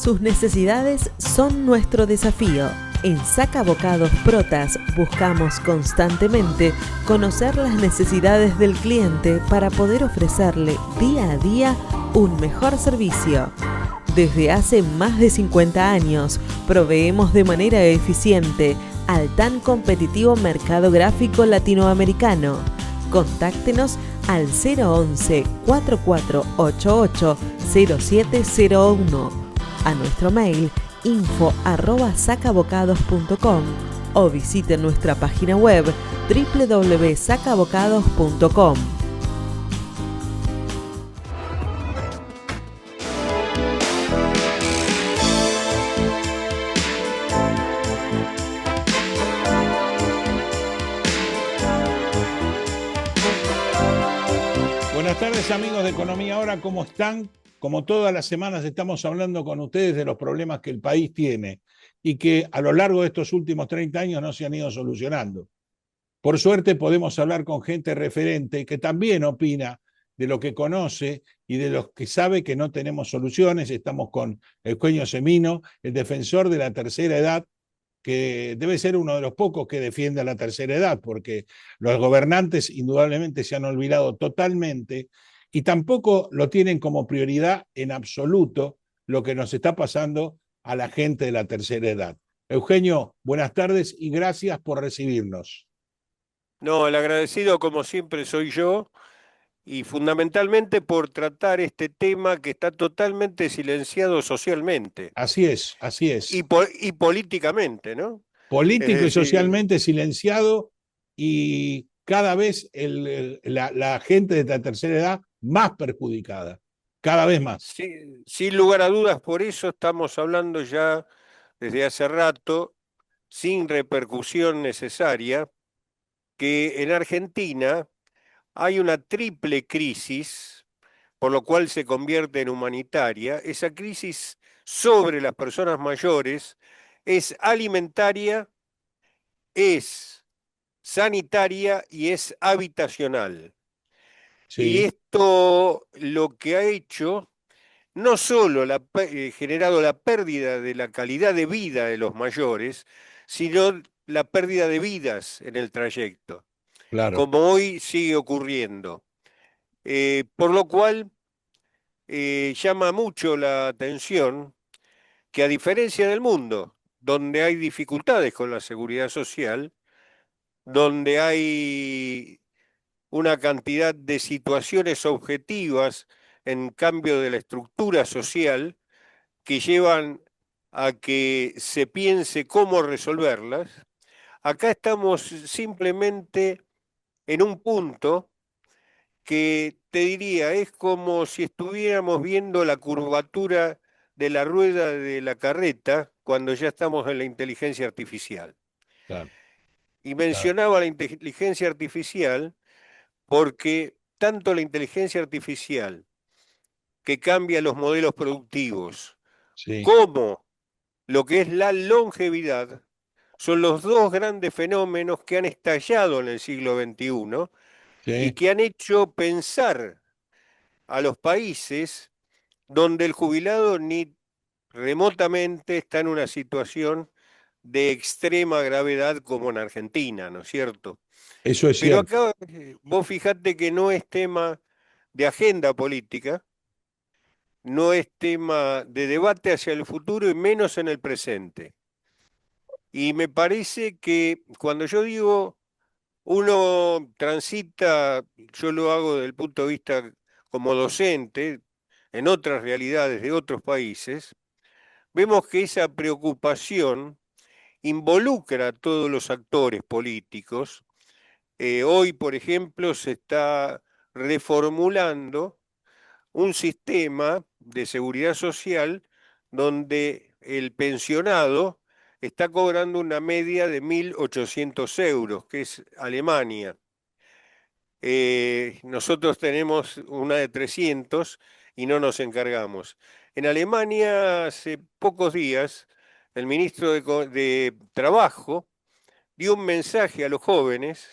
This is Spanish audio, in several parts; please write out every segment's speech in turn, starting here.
Sus necesidades son nuestro desafío. En Saca Bocados Protas buscamos constantemente conocer las necesidades del cliente para poder ofrecerle día a día un mejor servicio. Desde hace más de 50 años proveemos de manera eficiente al tan competitivo mercado gráfico latinoamericano. Contáctenos al 011 4488 0701, a nuestro mail info@sacabocados.com o visite nuestra página web www.sacabocados.com. Buenas tardes, amigos de Economía Ahora, ¿cómo están? Como todas las semanas estamos hablando con ustedes de los problemas que el país tiene y que a lo largo de estos últimos 30 años no se han ido solucionando. Por suerte podemos hablar con gente referente que también opina de lo que conoce y de los que sabe que no tenemos soluciones. Estamos con Eugenio Semino, el defensor de la tercera edad, que debe ser uno de los pocos que defiende a la tercera edad, porque los gobernantes indudablemente se han olvidado totalmente y tampoco lo tienen como prioridad en absoluto lo que nos está pasando a la gente de la tercera edad. Eugenio, buenas tardes y gracias por recibirnos. No, el agradecido como siempre soy yo y fundamentalmente por tratar este tema que está totalmente silenciado socialmente Así es, así es. y políticamente, ¿no? Es Político y decir, socialmente silenciado y cada vez la gente de la tercera edad más perjudicada, cada vez más. sin lugar a dudas, por eso estamos hablando ya desde hace rato, sin repercusión necesaria, que en Argentina hay una triple crisis, por lo cual se convierte en humanitaria. Esa crisis sobre las personas mayores es alimentaria, es sanitaria y es habitacional. Y Sí, esto lo que ha hecho, no solo generado la pérdida de la calidad de vida de los mayores, sino la pérdida de vidas en el trayecto, claro. como hoy sigue ocurriendo. Por lo cual llama mucho la atención que a diferencia del mundo, donde hay dificultades con la seguridad social, donde hay una cantidad de situaciones objetivas en cambio de la estructura social que llevan a que se piense cómo resolverlas, acá estamos simplemente en un punto que te diría, es como si estuviéramos viendo la curvatura de la rueda de la carreta cuando ya estamos en la inteligencia artificial. Claro, Y claro. mencionaba la inteligencia artificial porque tanto la inteligencia artificial que cambia los modelos productivos Sí, como lo que es la longevidad son los dos grandes fenómenos que han estallado en el siglo XXI y sí. que han hecho pensar a los países donde el jubilado ni remotamente está en una situación de extrema gravedad como en Argentina, ¿no es cierto? Eso es Pero cierto. acá vos fijate que no es tema de agenda política, no es tema de debate hacia el futuro y menos en el presente. Y me parece que cuando yo digo uno transita, yo lo hago desde el punto de vista como docente, en otras realidades de otros países, vemos que esa preocupación involucra a todos los actores políticos. Hoy, por ejemplo, se está reformulando un sistema de seguridad social donde el pensionado está cobrando una media de 1.800 euros, que es Alemania. Nosotros tenemos una de 300 y no nos encargamos. En Alemania, hace pocos días, el ministro de Trabajo dio un mensaje a los jóvenes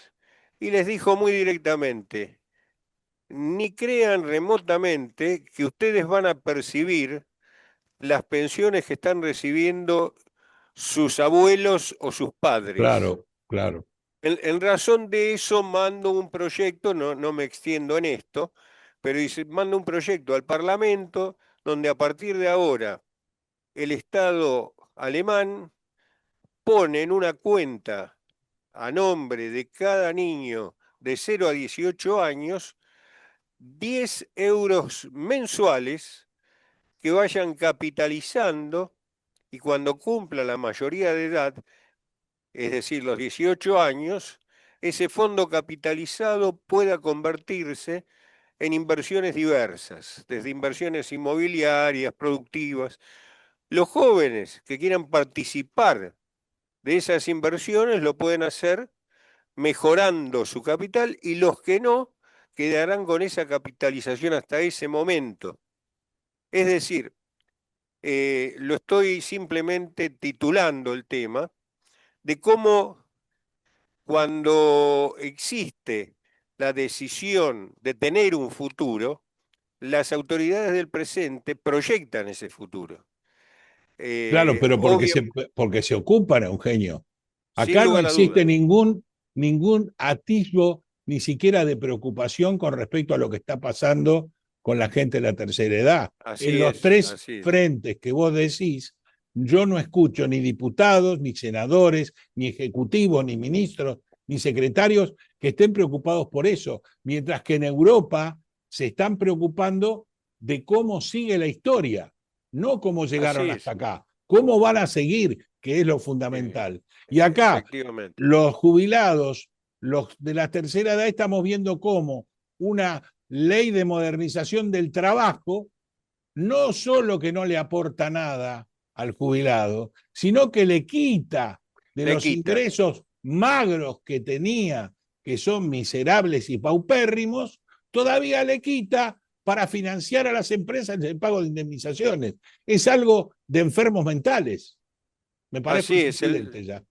y les dijo muy directamente, ni crean remotamente que ustedes van a percibir las pensiones que están recibiendo sus abuelos o sus padres. Claro, claro. En razón de eso mando un proyecto, no me extiendo en esto, pero dice, mando un proyecto al Parlamento donde a partir de ahora el Estado alemán pone en una cuenta a nombre de cada niño de 0 a 18 años 10 euros mensuales que vayan capitalizando y cuando cumpla la mayoría de edad, es decir, los 18 años, ese fondo capitalizado pueda convertirse en inversiones diversas, desde inversiones inmobiliarias, productivas. Los jóvenes que quieran participar de esas inversiones lo pueden hacer mejorando su capital y los que no quedarán con esa capitalización hasta ese momento. Es decir, lo estoy simplemente titulando el tema de cómo cuando existe la decisión de tener un futuro, las autoridades del presente proyectan ese futuro. Claro, pero Obvio, porque se ocupan, Eugenio. sin Acá no lugar a existe dudas. ningún atisbo, ni siquiera de preocupación con respecto a lo que está pasando con la gente de la tercera edad. En Así los es, tres así es. frentes que vos decís, yo no escucho ni diputados, ni senadores, ni ejecutivos, ni ministros, ni secretarios que estén preocupados por eso, mientras que en Europa se están preocupando de cómo sigue la historia, no cómo llegaron Así hasta es. acá, cómo van a seguir, que es lo Eh, fundamental. Y acá, Efectivamente. los jubilados, los de la tercera edad, estamos viendo cómo una ley de modernización del trabajo no solo que no le aporta nada al jubilado, sino que le quita de Le los quita. ingresos magros que tenía, que son miserables y paupérrimos, todavía le quita para financiar a las empresas el pago de indemnizaciones. Es algo de enfermos mentales. Me parezco Así un es. presidente ya.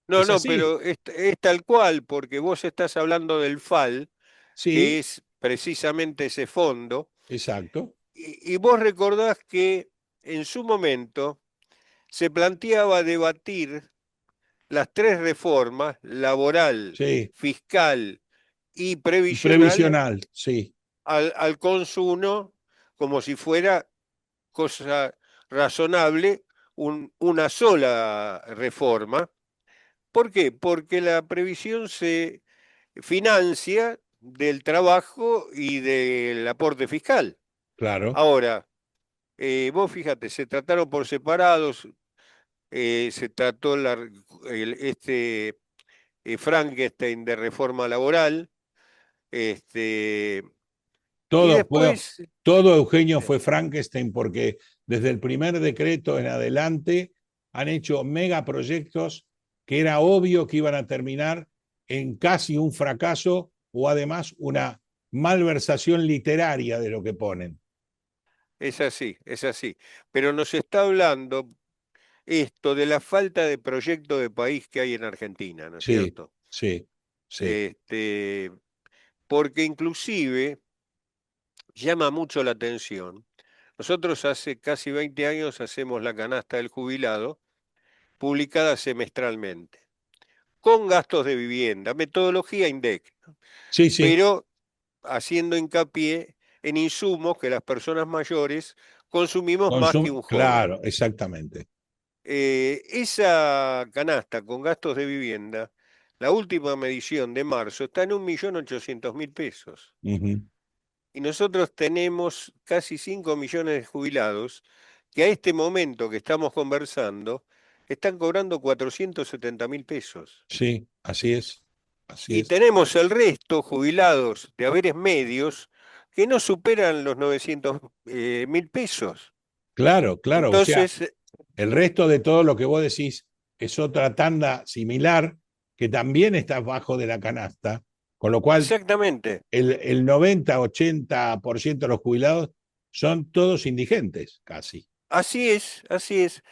No, Es no, así. pero es tal cual, porque vos estás hablando del FAL, que Sí, es precisamente ese fondo, exacto. y vos recordás que en su momento se planteaba debatir las tres reformas, laboral, Sí. fiscal y Y previsional, previsional, sí, al consumo, como si fuera cosa razonable una sola reforma. ¿Por qué? Porque la previsión se financia del trabajo y del aporte fiscal. claro. Ahora, vos fíjate, se trataron por separados, se trató este Frankenstein de reforma laboral, este, y Todo fue, después, todo Eugenio fue Frankenstein porque desde el primer decreto en adelante han hecho megaproyectos que era obvio que iban a terminar en casi un fracaso o además una malversación literaria de lo que ponen. es así, es así. Pero nos está hablando esto de la falta de proyecto de país que hay en Argentina, ¿no es Sí, cierto? sí, sí, Este, porque inclusive llama mucho la atención. Nosotros hace casi 20 años hacemos la canasta del jubilado, publicada semestralmente, con gastos de vivienda, metodología INDEC, sí, sí. pero haciendo hincapié en insumos que las personas mayores consumimos más que un joven. Claro, exactamente. Esa canasta con gastos de vivienda, la última medición de marzo, está en 1.800.000 pesos. Ujú. Y nosotros tenemos casi 5 millones de jubilados que a este momento que estamos conversando están cobrando 470.000 pesos. Sí, así es, así Y es. tenemos el resto jubilados de haberes medios que no superan los 900.000 pesos. Claro, claro. O sea, Entonces, el resto de todo lo que vos decís es otra tanda similar que también está bajo de la canasta, con lo cual exactamente, el 90-80% de los jubilados son todos indigentes, casi. así es, así es.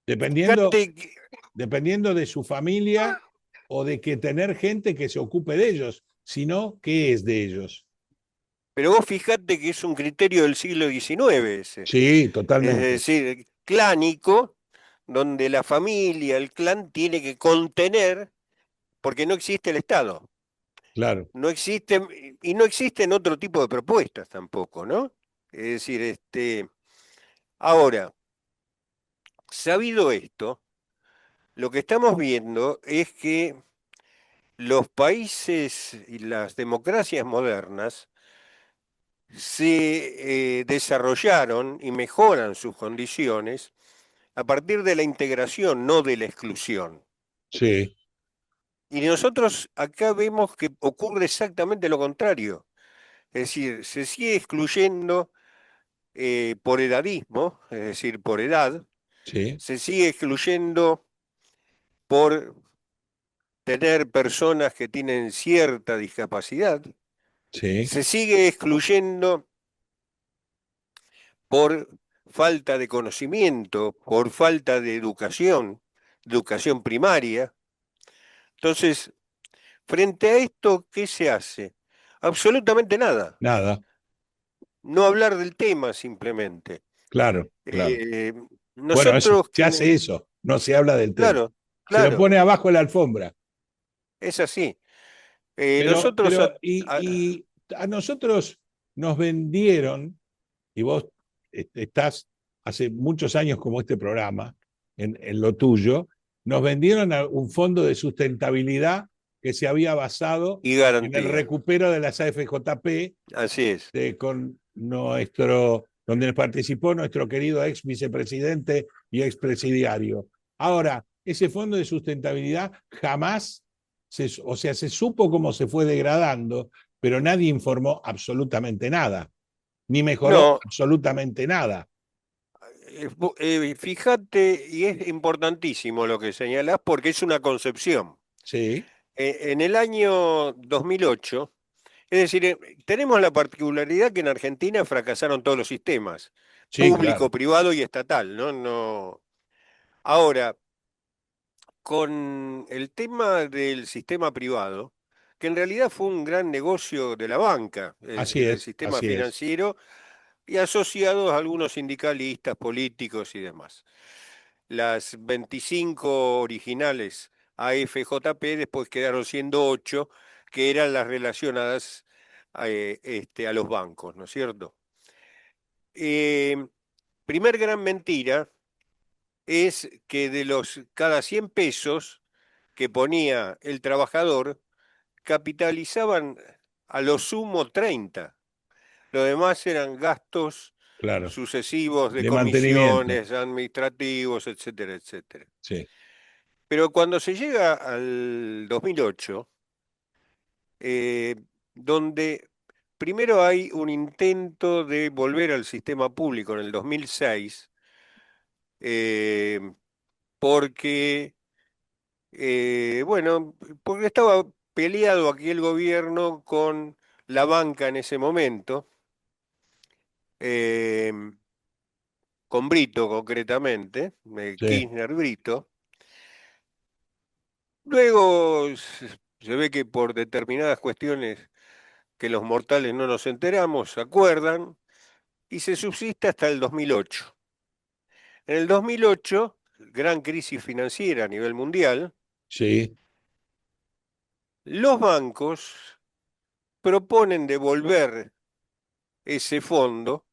Dependiendo, Fíjate que dependiendo de su familia o de que tener gente que se ocupe de ellos, sino qué es de ellos. Pero vos fijate que es un criterio del siglo XIX ese. Sí, Es totalmente. decir, clánico, donde la familia, el clan tiene que contener, porque no existe el Estado. Claro. No existen, y no existen otro tipo de propuestas tampoco, ¿no? Es decir, ahora, sabido esto, lo que estamos viendo es que los países y las democracias modernas se desarrollaron y mejoran sus condiciones a partir de la integración, no de la exclusión. Sí, Y nosotros acá vemos que ocurre exactamente lo contrario. Es decir, se sigue excluyendo por edadismo, es decir, por edad, sí, se sigue excluyendo por tener personas que tienen cierta discapacidad, sí, se sigue excluyendo por falta de conocimiento, por falta de educación, educación primaria. Entonces, frente a esto, ¿qué se hace? Absolutamente nada. nada. No hablar del tema simplemente. Claro, claro. Eh, Bueno, eso, nosotros, se hace eso, no se habla del tema. claro, Se lo claro, pone abajo de la alfombra. es así. Pero, Nosotros, pero, y a nosotros nos vendieron, y vos estás hace muchos años como este programa, en lo tuyo, nos vendieron un fondo de sustentabilidad que se había basado y en el garantía, recupero de las AFJP así es. con donde participó nuestro querido ex vicepresidente y ex presidiario. Ahora, ese fondo de sustentabilidad jamás, o sea, se supo cómo se fue degradando, pero nadie informó absolutamente nada, ni mejoró No, absolutamente nada. fíjate, y es importantísimo lo que señalás porque es una concepción. Sí, En el año 2008, es decir, tenemos la particularidad que en Argentina fracasaron todos los sistemas, sí, público, claro. privado y estatal, ¿no? No. Ahora, con el tema del sistema privado, que en realidad fue un gran negocio de la banca, es Así decir, del es, sistema así es. financiero, y asociados a algunos sindicalistas, políticos y demás. Las 25 originales AFJP después quedaron siendo 8, que eran las relacionadas a los bancos, ¿no es cierto? Eh, primer gran mentira es que de los cada 100 pesos que ponía el trabajador, capitalizaban a lo sumo 30. Lo demás eran gastos Claro. sucesivos de De mantenimiento. comisiones, administrativos, etcétera, etcétera. Sí, Pero cuando se llega al 2008, eh, donde primero hay un intento de volver al sistema público en el 2006, eh, porque, bueno, porque estaba peleado aquí el gobierno con la banca en ese momento, eh, con Brito concretamente, sí, Kirchner Brito. Luego se ve que por determinadas cuestiones que los mortales no nos enteramos, se acuerdan, y se subsiste hasta el 2008. En el 2008, gran crisis financiera a nivel mundial, sí, los bancos proponen devolver ese fondo.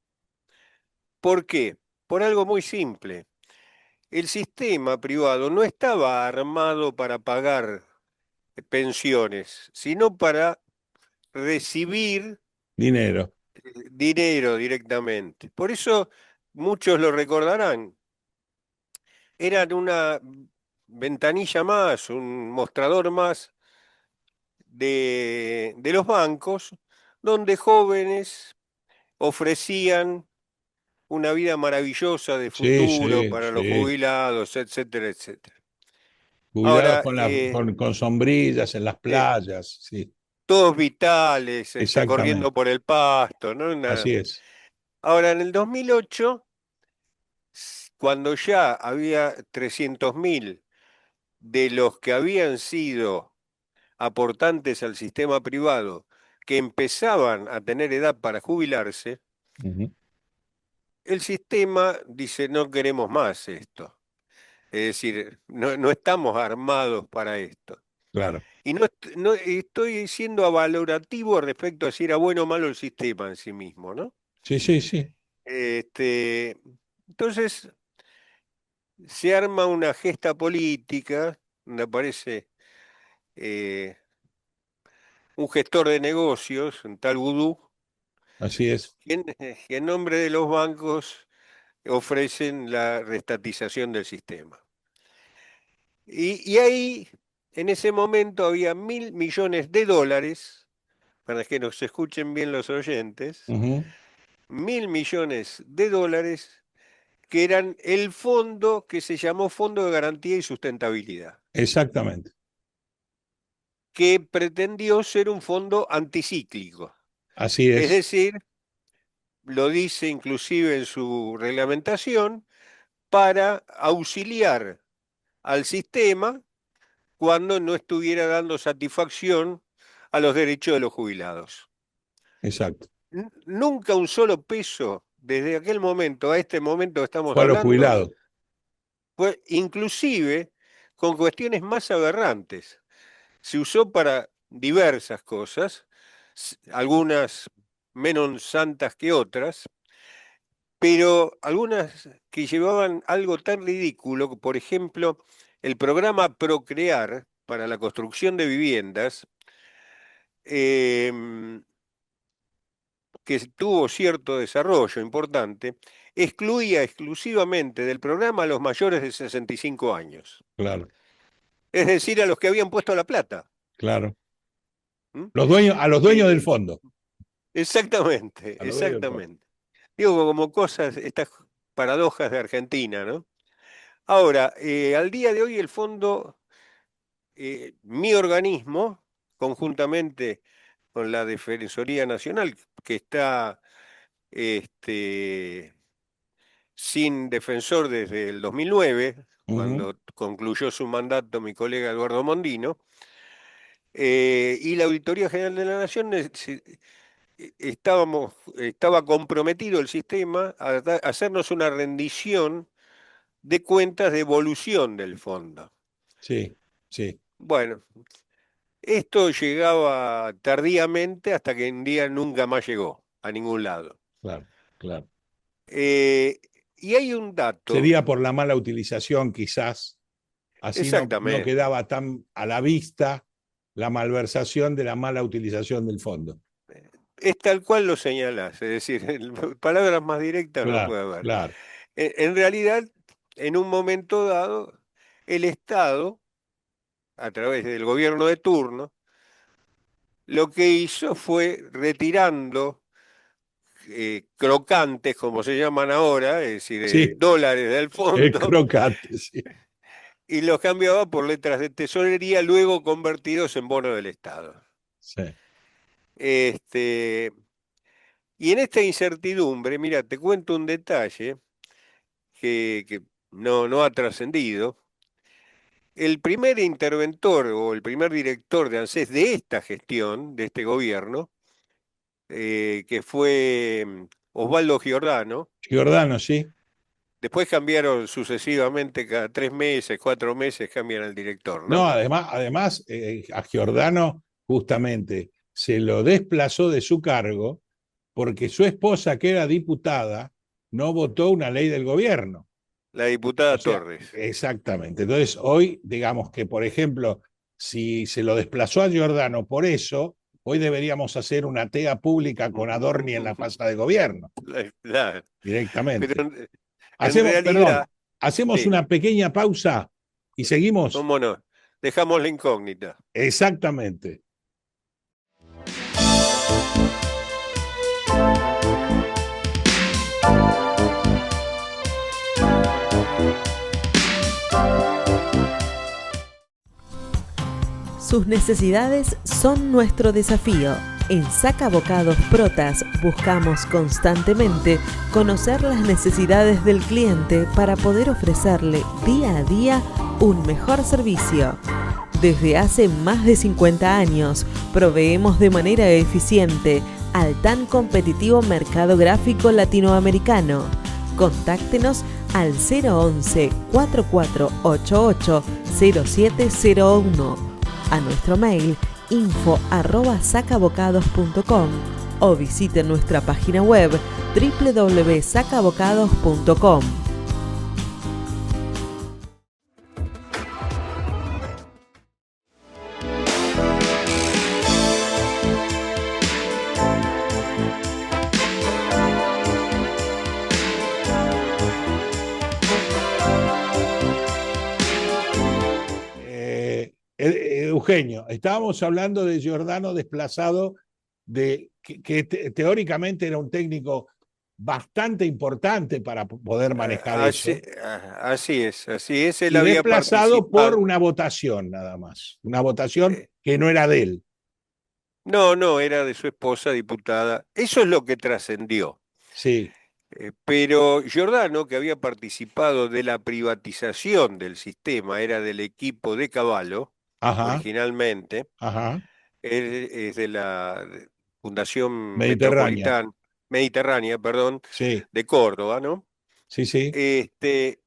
¿Por qué? Por algo muy simple. El sistema privado no estaba armado para pagar pensiones, sino para recibir dinero. dinero directamente. Por eso muchos lo recordarán. Eran una ventanilla más, un mostrador más de los bancos, donde jóvenes ofrecían una vida maravillosa de Sí, futuro sí, para los sí. jubilados, etcétera, etcétera. Jubilados Ahora, con, con sombrillas en las eh, playas, sí, todos vitales, corriendo exactamente, por el pasto, ¿no? así es. Ahora, en el 2008, cuando ya había 300.000 de los que habían sido aportantes al sistema privado que empezaban a tener edad para jubilarse, el sistema dice, no queremos más esto. Es decir, no estamos armados para esto. Claro. Y no estoy siendo avalorativo respecto a si era bueno o malo el sistema en sí mismo, ¿no? Sí, sí, sí. Entonces, se arma una gesta política, donde aparece un gestor de negocios, un tal Vudú, Así es. que en nombre de los bancos ofrecen la restatización del sistema. Y ahí, en ese momento, había $1.000 millones, para que nos escuchen bien los oyentes, $1.000 millones, que eran el fondo que se llamó Fondo de Garantía y Sustentabilidad, Exactamente. que pretendió ser un fondo anticíclico. Así Es es. decir, lo dice inclusive en su reglamentación, para auxiliar al sistema cuando no estuviera dando satisfacción a los derechos de los jubilados. Exacto. Nunca un solo peso, desde aquel momento a este momento que estamos Fue a los hablando, jubilados. fue inclusive con cuestiones más aberrantes. Se usó para diversas cosas, algunas menos santas que otras, pero algunas que llevaban algo tan ridículo, por ejemplo, el programa Procrear para la construcción de viviendas, que tuvo cierto desarrollo importante, excluía exclusivamente del programa a los mayores de 65 años. Claro, Es decir, a los que habían puesto la plata. claro. ¿Mm? A los dueños del fondo. Exactamente, A los dueños del fondo. exactamente. Digo, como cosas, estas paradojas de Argentina, ¿no? Ahora, al día de hoy el fondo, mi organismo, conjuntamente con la Defensoría Nacional, que está sin defensor desde el 2009, cuando concluyó su mandato mi colega Eduardo Mondino, y la Auditoría General de la Nación estaba comprometido el sistema a hacernos una rendición de cuentas de evolución del fondo. Sí, sí. Bueno, esto llegaba tardíamente hasta que un día nunca más llegó a ningún lado. Claro, claro. Y hay un dato. Sería por la mala utilización, quizás. Así no quedaba tan a la vista la malversación de la mala utilización del fondo. Es tal cual lo señalás, es decir, palabras más directas Claro, no puede haber. claro. En realidad, en un momento dado, el Estado, a través del gobierno de turno, lo que hizo fue retirando crocantes, como se llaman ahora, es decir, Sí, dólares del el fondo, crocante, sí. y los cambiaba por letras de tesorería, luego convertidos en bonos del Estado. Sí. Y en esta incertidumbre, mira, te cuento un detalle que no ha trascendido. El primer interventor o el primer director de ANSES de esta gestión, de este gobierno, que fue Osvaldo Giordano, Giordano, sí. después cambiaron sucesivamente, cada 3 meses, 4 meses cambian el director, ¿no? No, además a Giordano justamente se lo desplazó de su cargo porque su esposa, que era diputada, no votó una ley del gobierno. La diputada O sea, Torres. Exactamente. Entonces, hoy, digamos que, por ejemplo, si se lo desplazó a Giordano por eso, hoy deberíamos hacer una TEA pública con Adorni en la plaza de gobierno. Claro. Directamente. Pero realidad, hacemos sí, una pequeña pausa y seguimos. ¿cómo no? Dejamos la incógnita. Exactamente. Sus necesidades son nuestro desafío. En Saca Bocados Protas buscamos constantemente conocer las necesidades del cliente para poder ofrecerle día a día un mejor servicio. Desde hace más de 50 años, proveemos de manera eficiente al tan competitivo mercado gráfico latinoamericano. Contáctenos al 011 4488 0701, a nuestro mail info@sacabocados.com o visite nuestra página web www.sacabocados.com. Eugenio, estábamos hablando de Giordano desplazado, que teóricamente era un técnico bastante importante para poder manejar eso, Así es, él y había desplazado por participado. una votación nada más, una votación eh, que no era de él. no, era de su esposa diputada. Eso es lo que trascendió. Sí, Pero Giordano, que había participado de la privatización del sistema, era del equipo de Cavallo, ajá, originalmente, ajá, él es de la Fundación Mediterránea, Mediterránea, perdón, sí, de Córdoba, ¿no? sí, sí, Este,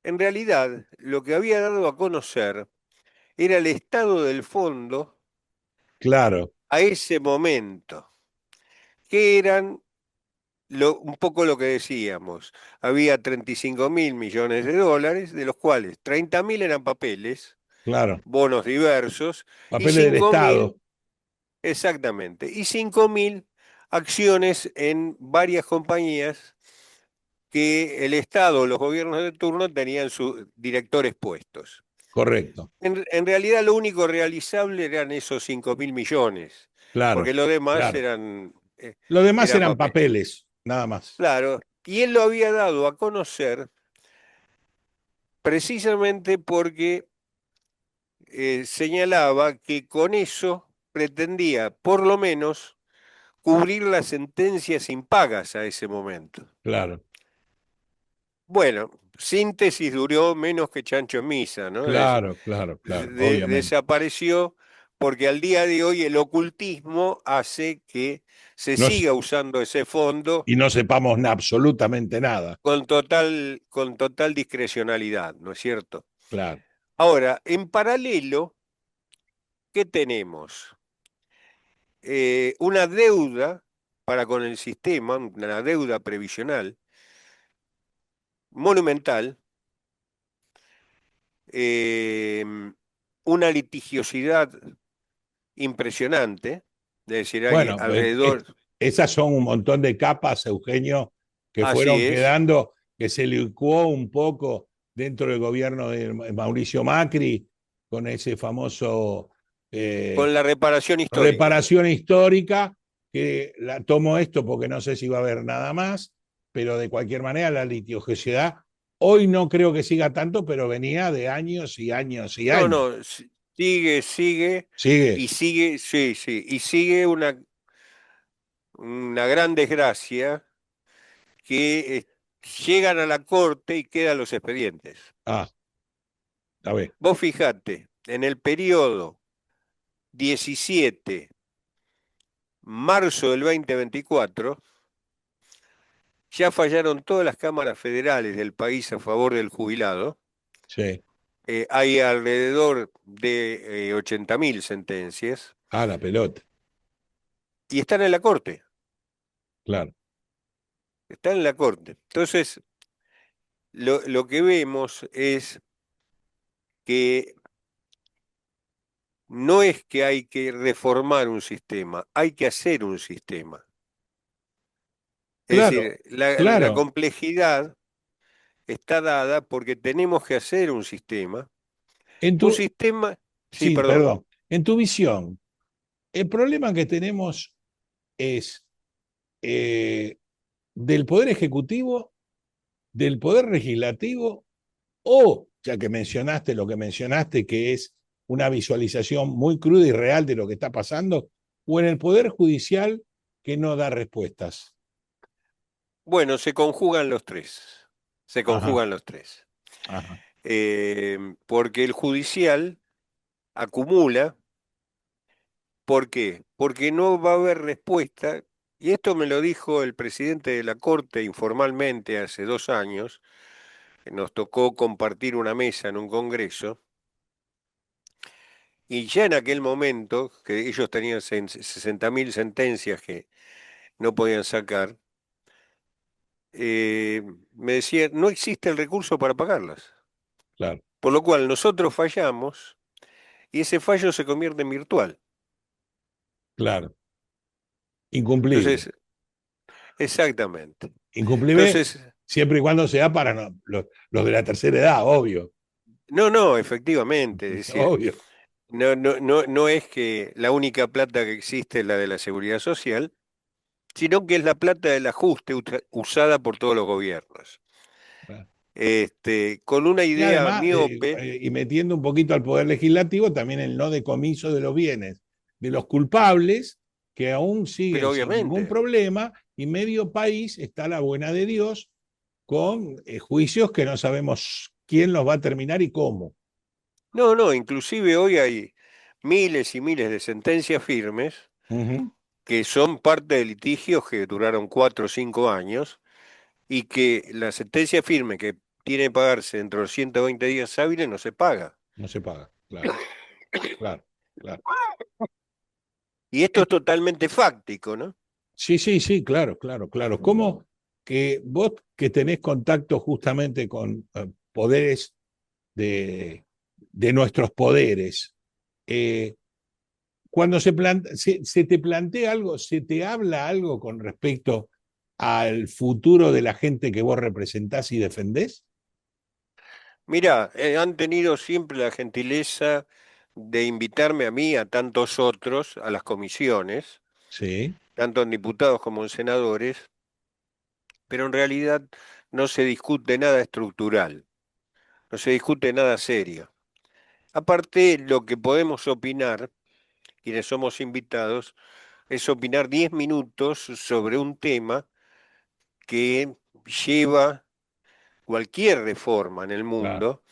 en realidad, lo que había dado a conocer era el estado del fondo claro, a ese momento, que eran un poco lo que decíamos. Había 35.000 millones de dólares, de los cuales 30.000 eran papeles, claro, bonos diversos, y papeles del 5.000, Estado, exactamente, y 5.000 acciones en varias compañías que el Estado, los gobiernos de turno tenían sus directores puestos. correcto, En realidad lo único realizable eran esos 5.000 millones, porque claro, lo demás claro. eran, Lo demás era eran papel. papeles, nada más. Claro, y él lo había dado a conocer precisamente porque señalaba que con eso pretendía, por lo menos, cubrir las sentencias impagas a ese momento. Claro, Bueno, síntesis duró menos que chancho en misa, ¿no? claro, claro, claro, obviamente. Desapareció porque al día de hoy el ocultismo hace que se No, siga usando ese fondo y no sepamos absolutamente nada. con total discrecionalidad, ¿no es cierto? Claro. Ahora, en paralelo, ¿qué tenemos? Una deuda para con el sistema, una deuda previsional monumental, eh, una litigiosidad impresionante, es decir, hay Bueno, alrededor, esas son un montón de capas, Eugenio, que así fueron es, quedando, que se licuó un poco dentro del gobierno de Mauricio Macri, con ese famoso con eh, la reparación histórica. reparación histórica, que la tomo esto porque no sé si va a haber nada más, pero de cualquier manera la litigiosidad hoy no creo que siga tanto, pero venía de años y años y No, años. no, sigue, Sigue, y sigue, sí, sí, y sigue una gran desgracia que llegan a la corte y quedan los expedientes. ah, está bien, Vos fijate, en el periodo 17 marzo del 2024, ya fallaron todas las cámaras federales del país a favor del jubilado. sí, Hay alrededor de 80.000 sentencias la pelota, y están en la corte. claro. Están en la corte. Entonces, lo que vemos es que no es que hay que reformar un sistema, hay que hacer un sistema. Es Claro, decir, la claro. complejidad está dada porque tenemos que hacer En un tu, sistema, sí, sí, perdón. perdón. En tu visión, el problema que tenemos es eh, del Poder Ejecutivo, del Poder Legislativo, o, ya que mencionaste lo que mencionaste, que es una visualización muy cruda y real de lo que está pasando, o en el Poder Judicial que no da respuestas. Bueno, se conjugan los tres. Se Ajá, conjugan los tres. ajá, Porque el judicial acumula. ¿Por qué? Porque no va a haber respuesta, y esto me lo dijo el presidente de la Corte informalmente hace 2 años, nos tocó compartir una mesa en un congreso, y ya en aquel momento, que ellos tenían 60.000 sentencias que no podían sacar, eh, me decía, no existe el recurso para pagarlas. claro, Por lo cual nosotros fallamos y ese fallo se convierte en virtual. claro. Incumplible. Entonces, exactamente. Incumplible Entonces, siempre y cuando sea para los de la tercera edad, obvio. no, no, efectivamente, es decir, Obvio. no es que la única plata que existe es la de la seguridad social, sino que es la plata del ajuste usada por todos los gobiernos. Con una Y idea además, miope, y metiendo un poquito al Poder Legislativo, también el no decomiso de los bienes de los culpables, que aún pero siguen sin ningún obviamente, problema, y medio país está a la buena de Dios con juicios que no sabemos quién los va a terminar y cómo. no, inclusive hoy hay miles y miles de sentencias firmes Ujú. que son parte de litigios que duraron 4 o 5 años y que la sentencia firme que tiene que pagarse dentro de los 120 días hábiles no se paga. No se paga, claro, claro, claro. Y esto es totalmente fáctico, ¿no? Sí, sí, sí, claro, claro, claro. ¿Cómo que vos que tenés contacto justamente con poderes de nuestros poderes, eh, cuando se te plantea algo, se te habla algo con respecto al futuro de la gente que vos representás y defendés? Mira, han tenido siempre la gentileza de invitarme a mí, a tantos otros, a las comisiones, Sí, tanto en diputados como en senadores, pero en realidad no se discute nada estructural, no se discute nada serio. Aparte, lo que podemos opinar, quienes somos invitados, es opinar 10 minutos sobre un tema que lleva cualquier reforma en el claro, mundo,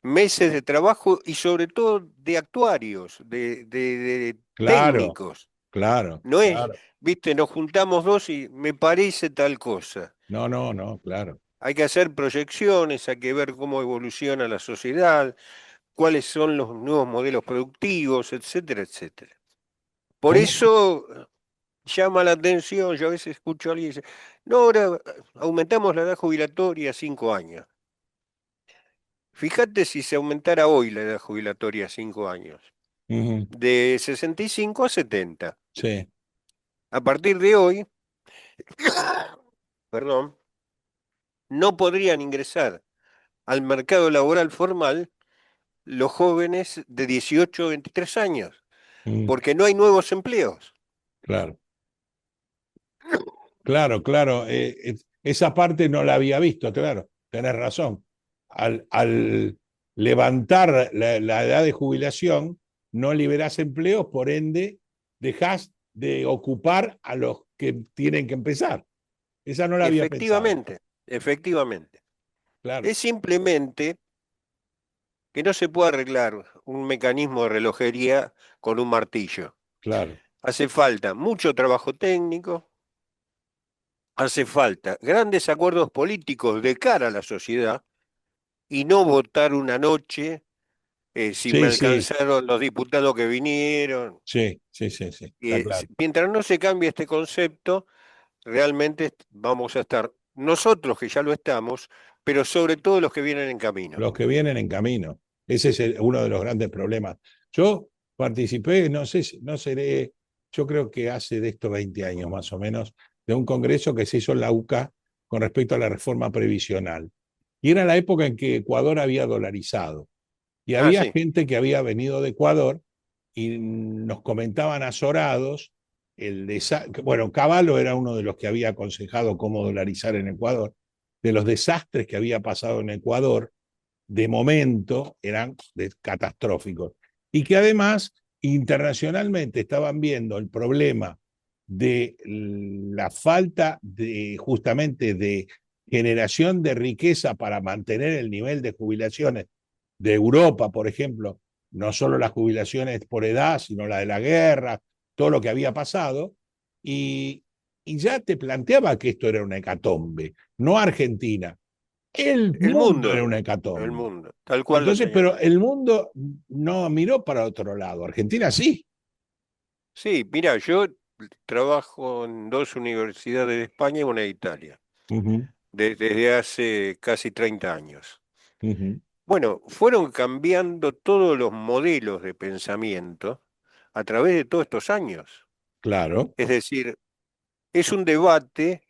meses de trabajo y sobre todo de actuarios, de claro, técnicos. claro, No es, claro. viste, nos juntamos dos y me parece tal cosa. No, no, no, claro. Hay que hacer proyecciones, hay que ver cómo evoluciona la sociedad, cuáles son los nuevos modelos productivos, etcétera, etcétera. Por ¿Cómo? eso llama la atención, yo a veces escucho a alguien que dice, no, ahora aumentamos la edad jubilatoria a 5 años. Fíjate si se aumentara hoy la edad jubilatoria a 5 años, Ujú. de 65 a 70. Sí, A partir de hoy, perdón, no podrían ingresar al mercado laboral formal los jóvenes de 18 a 23 años, mm, porque no hay nuevos empleos. claro. Claro, claro, esa parte no la había visto, claro, tenés razón. Al levantar la edad de jubilación, no liberás empleos, por ende, dejás de ocupar a los que tienen que empezar. Esa no la había pensado, Efectivamente, efectivamente. claro, Es simplemente que no se puede arreglar un mecanismo de relojería con un martillo. claro. Hace falta mucho trabajo técnico, hace falta grandes acuerdos políticos de cara a la sociedad y no votar una noche si me Sí, sí, alcanzaron los diputados que vinieron. sí, sí, sí, sí, está claro. Mientras no se cambie este concepto, realmente vamos a estar nosotros que ya lo estamos, pero sobre todo los que vienen en camino. Los que vienen en camino. Ese es uno de los grandes problemas. Yo participé, no sé, no seré, yo creo que hace de estos 20 años más o menos, de un congreso que se hizo en la UCA con respecto a la reforma previsional. Y era la época en que Ecuador había dolarizado. Y Ah, había sí, gente que había venido de Ecuador y nos comentaban azorados bueno, Cavallo era uno de los que había aconsejado cómo dolarizar en Ecuador, de los desastres que había pasado en Ecuador de momento eran catastróficos y que además internacionalmente estaban viendo el problema de la falta de justamente de generación de riqueza para mantener el nivel de jubilaciones de Europa, por ejemplo, no solo las jubilaciones por edad, sino la de la guerra, todo lo que había pasado, y, y ya te planteaba que esto era una hecatombe, no Argentina, el mundo era una El hecatombe. mundo, tal cual lo Entonces, pero señalás. el mundo no miró para otro lado, Argentina sí. Sí, mira, yo trabajo en dos universidades de España y una de Italia, Ujú, desde hace casi 30 años. ujú, Bueno, fueron cambiando todos los modelos de pensamiento a través de todos estos años. claro, Es decir, es un debate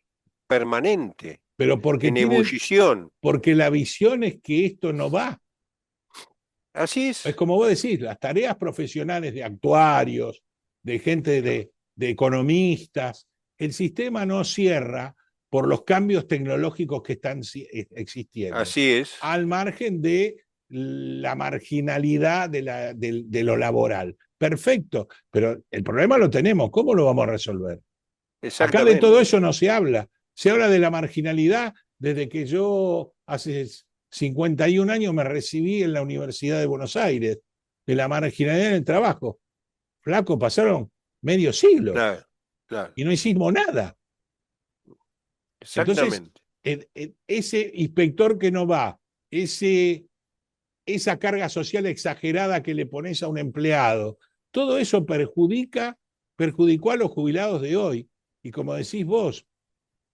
permanente, pero en ebullición. porque la visión es que esto no va. Así Es es, como vos decís, las tareas profesionales de actuarios, de gente de economistas, el sistema no cierra por los cambios tecnológicos que están existiendo, así es, al margen de la marginalidad de lo laboral. Perfecto, pero el problema lo tenemos, ¿cómo lo vamos a resolver? Acá de todo exactamente. eso no se habla de la marginalidad desde que yo hace 51 años me recibí en la Universidad de Buenos Aires, de la marginalidad en el trabajo. Flaco, pasaron medio siglo Claro, claro, y no hicimos nada. Entonces, exactamente. ese inspector que no va, ese, esa carga social exagerada que le pones a un empleado, todo eso perjudicó a los jubilados de hoy. Y como decís vos,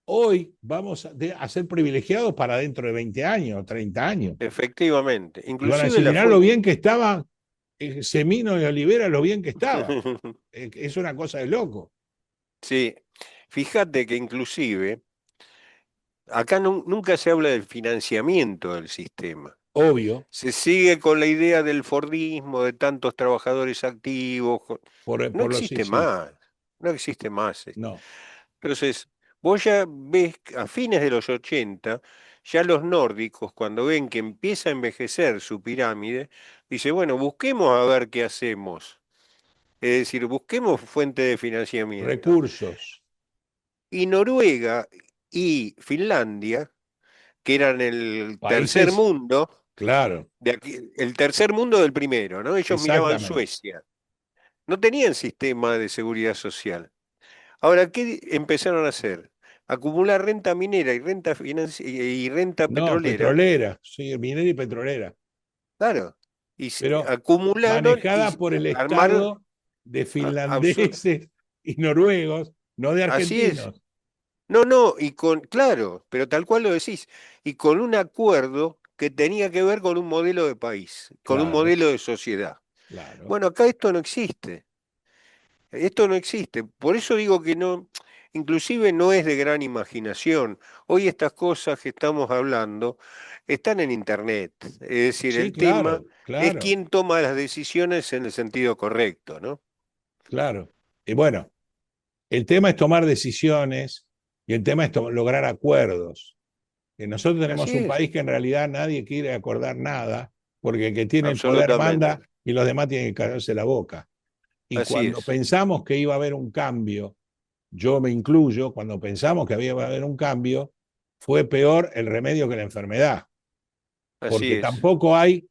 hoy vamos a ser privilegiados para dentro de 20 años, 30 años. Efectivamente. Y van a Inclusive decir, la mirá lo fuente. bien que estaba Semino y Olivera, lo bien que estaba. Es una cosa de loco. Sí, fíjate que inclusive acá nunca se habla del financiamiento del sistema. Obvio, Se sigue con la idea del Fordismo, de tantos trabajadores activos. No por los sí, existe sí. más, no existe más esto. No, Entonces, vos ya ves que a fines de los 80, ya los nórdicos, cuando ven que empieza a envejecer su pirámide, dice, bueno, busquemos a ver qué hacemos. Es decir, busquemos fuente de financiamiento. recursos, Y Noruega y Finlandia, que eran el tercer países, mundo, claro, el tercer mundo del primero, ¿no? Ellos miraban exactamente. Suecia. No tenían sistema de seguridad social. Ahora, ¿qué empezaron a hacer? Acumular renta minera y y renta No, petrolera, petrolera, sí, minera y petrolera, claro, y pero acumularon y manejada por el armaron Estado de absurdo. finlandeses y noruegos, no de Así es. argentinos. No, no, y claro, pero tal cual lo decís, y con un acuerdo que tenía que ver con un modelo de país, con un Claro, modelo de sociedad. claro. Bueno, acá esto no existe. Esto no existe. Por eso digo que no, inclusive no es de gran imaginación. Hoy estas cosas que estamos hablando están en Internet. Es decir, Sí, el tema claro, es claro, quién toma las decisiones en el sentido correcto, ¿no? claro. Y bueno, el tema es tomar decisiones y el tema es lograr acuerdos. Nosotros tenemos Así un es, país que en realidad nadie quiere acordar nada, porque el que tiene el poder manda absolutamente. y los demás tienen que callarse la boca. Y Así cuando es, pensamos que iba a haber un cambio, yo me incluyo, cuando pensamos que iba a haber un cambio, fue peor el remedio que la enfermedad, así porque es. tampoco hay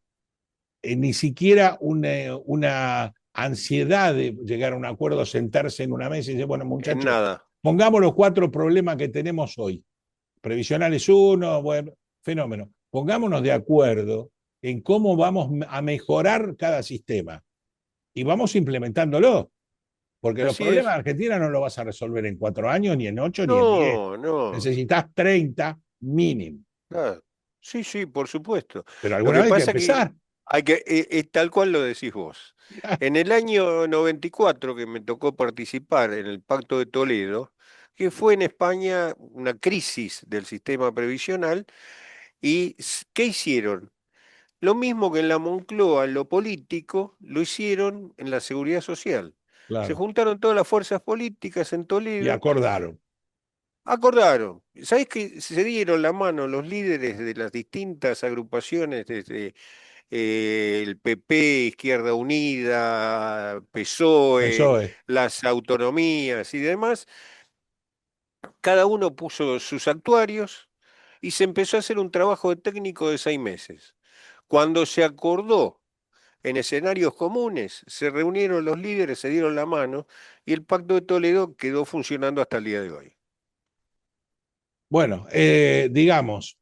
ni siquiera una ansiedad de llegar a un acuerdo, sentarse en una mesa y decir, bueno, En muchachos, nada. pongamos los cuatro problemas que tenemos hoy. Previsional es uno, bueno, fenómeno. Pongámonos de acuerdo en cómo vamos a mejorar cada sistema y vamos implementándolo, porque los Así problemas es. de Argentina no los vas a resolver en 4 años, ni en 8, ni en 10. No, no. Necesitas 30 mínimo, Claro. Sí, sí, por supuesto. pero Lo alguna que vez hay que pasa que empezar. es tal cual lo decís vos. En el año 94 que me tocó participar en el Pacto de Toledo, que fue en España una crisis del sistema previsional, ¿y qué hicieron? Lo mismo que en la Moncloa, en lo político, lo hicieron en la seguridad social. Se Claro, juntaron todas las fuerzas políticas en y Toledo. acordaron. Acordaron, ¿sabés que se dieron la mano los líderes de las distintas agrupaciones, desde el PP, Izquierda Unida, PSOE, PSOE, las autonomías y demás? Cada uno puso sus actuarios y se empezó a hacer un trabajo de técnico de 6 meses. Cuando se acordó en escenarios comunes. Se reunieron los líderes, se dieron la mano y el Pacto de Toledo quedó funcionando hasta el día de hoy. Bueno, digamos,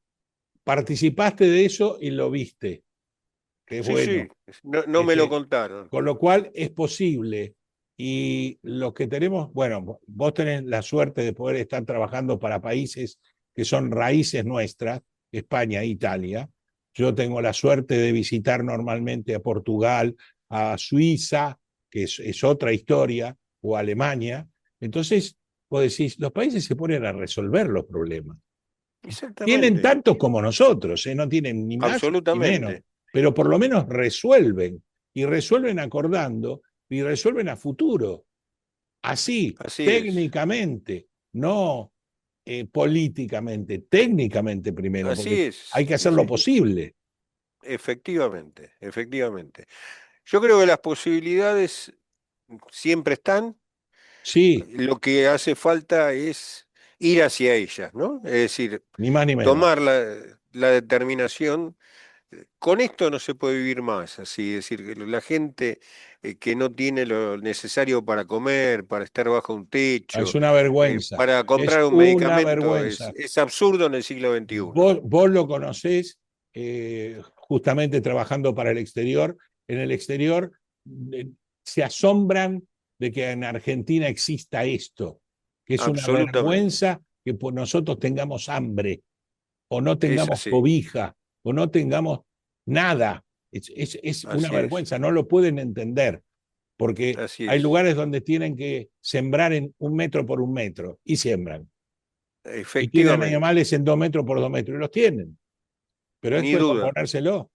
participaste de eso y lo viste, que es Sí, sí, bueno. no me lo contaron. Con lo cual es posible. Y los que tenemos, bueno, vos tenés la suerte de poder estar trabajando para países que son raíces nuestras, España e Italia. Yo tengo la suerte de visitar normalmente a Portugal, a Suiza, que es otra historia, o a Alemania. Entonces, vos decís, los países se ponen a resolver los problemas. Tienen Exactamente, tantos como nosotros, no tienen ni más ni menos, absolutamente. pero por lo menos resuelven, y resuelven acordando, y resuelven a futuro, así, Así es, técnicamente, no políticamente, técnicamente primero, así porque es, hay que sí, hacer lo sí, posible. efectivamente, efectivamente. Yo creo que las posibilidades siempre están, Sí, lo que hace falta es ir hacia ellas, ¿no? Es decir, ni más ni menos. tomar la determinación. Con esto no se puede vivir más, así, es decir, que la gente que no tiene lo necesario para comer, para estar bajo un Es techo, una vergüenza, para es comprar un una medicamento, vergüenza. es absurdo en el siglo XXI. Vos lo conocés justamente trabajando para el exterior. En el exterior eh, se asombran de que en Argentina exista esto, que es una Absolutamente, vergüenza que por nosotros tengamos hambre, o no es tengamos así, cobija, o no tengamos nada. Es una así es, vergüenza, no lo pueden entender, porque así hay es, lugares donde tienen que sembrar en 1 metro por 1 metro, y siembran. Y tienen efectivamente, animales en 2 metros por 2 metros, y los tienen, pero ni esto es duda, ponérselo.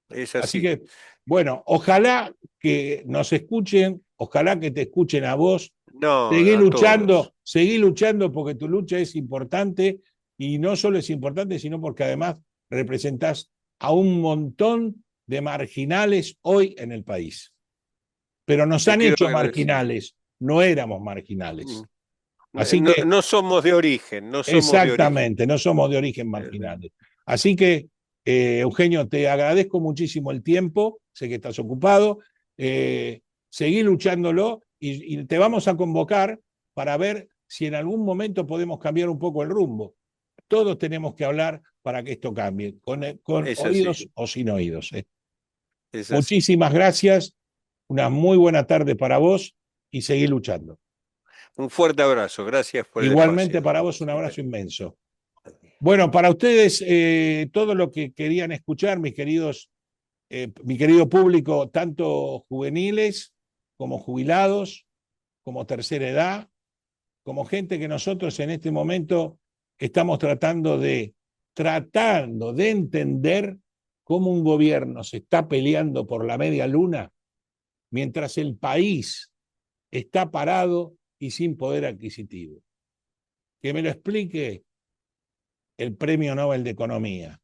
es Así así. que, bueno, ojalá que nos escuchen, ojalá que te escuchen a vos. No, a todos, Seguí luchando porque tu lucha es importante, y no solo es importante, sino porque además representás a un montón de marginales hoy en el país. Pero nos te han quiero hecho agradecer. marginales, no éramos Mm. marginales. Así No, que no somos de origen, no somos de origen. exactamente, no somos de origen marginales. Así que, Eugenio, te agradezco muchísimo el tiempo, sé que estás ocupado, seguí luchándolo, y te vamos a convocar para ver si en algún momento podemos cambiar un poco el rumbo. Todos tenemos que hablar para que esto cambie, con Es así, oídos o sin oídos. es así. Muchísimas gracias, una muy buena tarde para vos, y seguí luchando. Un fuerte abrazo, gracias por el Igualmente espacio. para vos, un abrazo inmenso. Bueno, para ustedes, todo lo que querían escuchar, mi querido público, tanto juveniles como jubilados, como tercera edad, como gente que nosotros en este momento estamos tratando de entender cómo un gobierno se está peleando por la media luna mientras el país está parado y sin poder adquisitivo. Que me lo explique el Premio Nobel de Economía,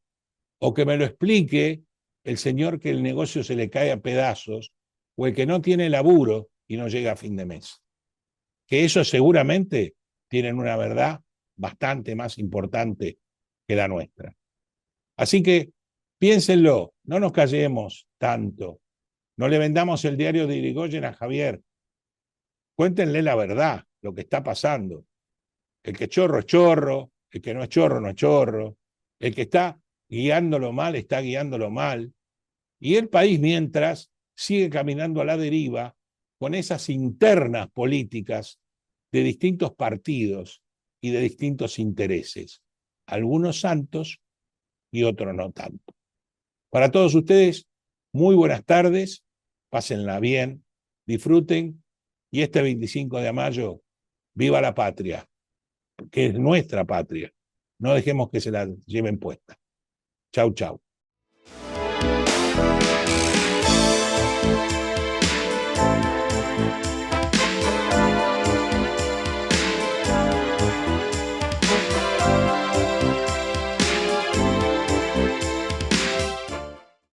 o que me lo explique el señor que el negocio se le cae a pedazos, o el que no tiene laburo y no llega a fin de mes. Que eso seguramente tienen una verdad bastante más importante que la nuestra. Así que piénsenlo, no nos callemos tanto, no le vendamos el diario de Irigoyen a Javier, cuéntenle la verdad, lo que está pasando. El que es chorro, el que no es chorro no es chorro, el que está guiándolo mal está guiándolo mal, y el país mientras sigue caminando a la deriva con esas internas políticas de distintos partidos y de distintos intereses, algunos santos y otros no tanto. Para todos ustedes, muy buenas tardes, pásenla bien, disfruten, y este 25 de mayo, viva la patria, que es nuestra patria. No dejemos que se la lleven puesta. Chau, chau.